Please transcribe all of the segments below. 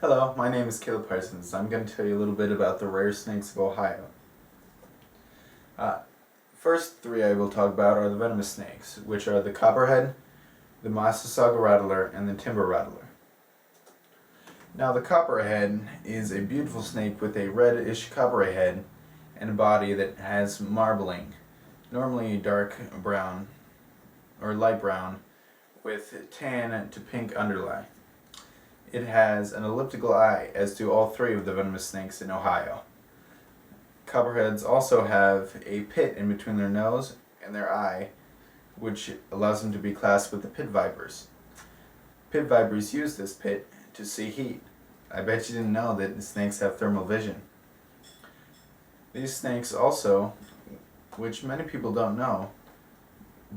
Hello, my name is Parsons. I'm going to tell you a little bit about the rare snakes of Ohio. Uh, First three I will talk about are the venomous snakes, which are the copperhead, the Massasauga rattler, and the timber rattler. Now the copperhead is a beautiful snake with a reddish coppery head and a body that has marbling, normally dark brown or light brown with tan to pink underlie. It has an elliptical eye, as do all three of the venomous snakes in Ohio. Copperheads also have a pit in between their nose and their eye, which allows them to be classed with the pit vipers. Pit vipers use this pit to see heat. I bet you didn't know that snakes have thermal vision. These snakes also, which many people don't know,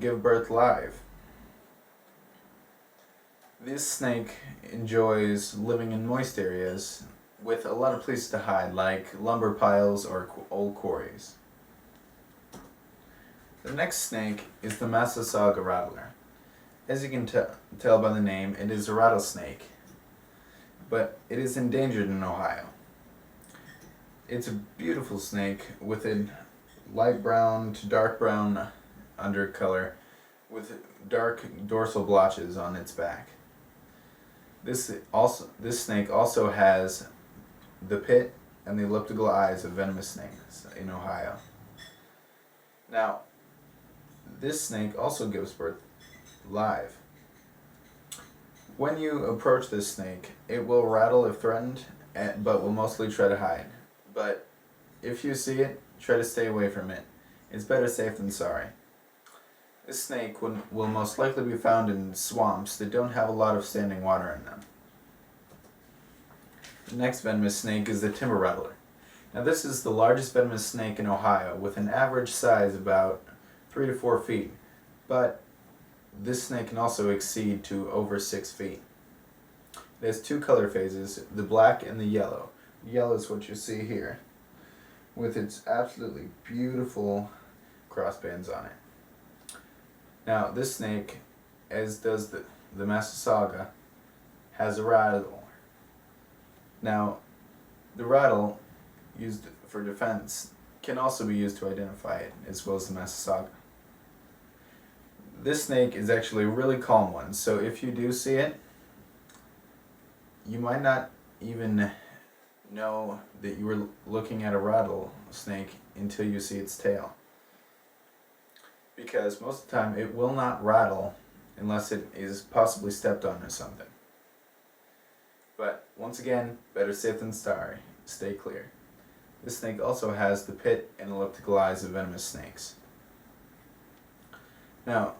give birth live. This snake enjoys living in moist areas with a lot of places to hide, like lumber piles or old quarries. The next snake is the Massasauga rattler. As you can tell by the name, it is a rattlesnake, but it is endangered in Ohio. It's a beautiful snake with a light brown to dark brown undercolor with dark dorsal blotches on its back. This snake also has the pit and the elliptical eyes of venomous snakes in Ohio. Now, this snake also gives birth live. When you approach this snake, it will rattle if threatened, but will mostly try to hide. But if you see it, try to stay away from it. It's better safe than sorry. This snake will most likely be found in swamps that don't have a lot of standing water in them. The next venomous snake is the timber rattler. Now this is the largest venomous snake in Ohio, with an average size about 3 to 4 feet, but this snake can also exceed to over 6 feet. It has two color phases, the black and the yellow. The yellow is what you see here, with its absolutely beautiful crossbands on it. Now, this snake, as does the Massasauga, has a rattle. Now, the rattle, used for defense, can also be used to identify it, as well as the Massasauga. This snake is actually a really calm one, so if you do see it, you might not even know that you were looking at a rattlesnake until you see its tail. Because most of the time it will not rattle unless it is possibly stepped on or something. But once again, better safe than sorry. Stay clear. This snake also has the pit and elliptical eyes of venomous snakes. Now,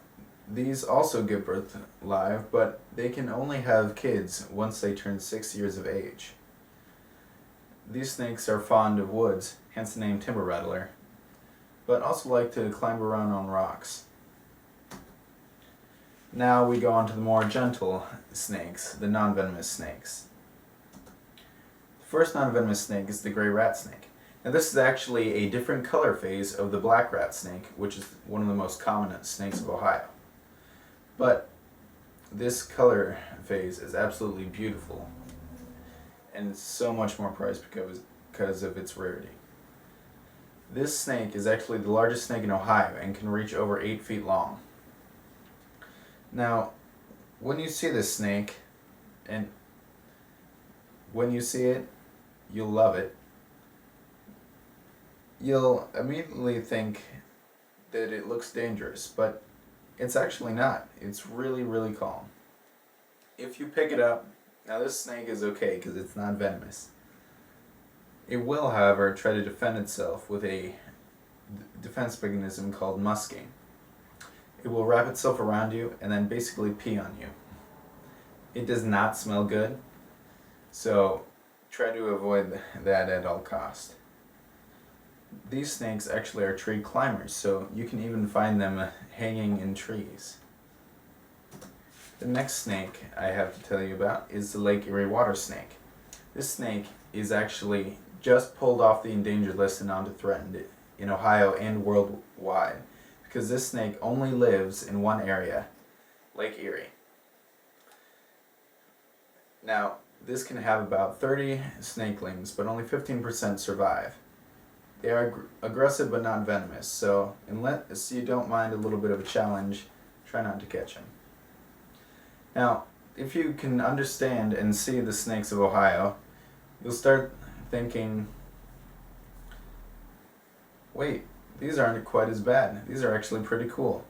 these also give birth live, but they can only have kids once they turn 6 years of age. These snakes are fond of woods, hence the name timber rattler, but also like to climb around on rocks. Now we go on to the more gentle snakes, the non-venomous snakes. The first non-venomous snake is the gray rat snake. Now this is actually a different color phase of the black rat snake, which is one of the most common snakes of Ohio. But this color phase is absolutely beautiful and so much more prized because of its rarity. This snake is actually the largest snake in Ohio and can reach over 8 feet long. Now, when you see this snake, and when you see it, you'll love it. You'll immediately think that it looks dangerous, but it's actually not. It's really, really calm. If you pick it up, now this snake is okay because it's not venomous. It will, however, try to defend itself with a defense mechanism called musking. It will wrap itself around you and then basically pee on you. It does not smell good, so try to avoid that at all cost. These snakes actually are tree climbers, so you can even find them hanging in trees. The next snake I have to tell you about is the Lake Erie water snake. This snake is actually just pulled off the endangered list and onto threatened in Ohio and worldwide, because this snake only lives in one area, Lake Erie. Now, this can have about 30 snakelings, but only 15% survive. They are aggressive but not venomous, so unless you don't mind a little bit of a challenge, try not to catch them. Now, if you can understand and see the snakes of Ohio, you'll start thinking, wait, these aren't quite as bad. These are actually pretty cool.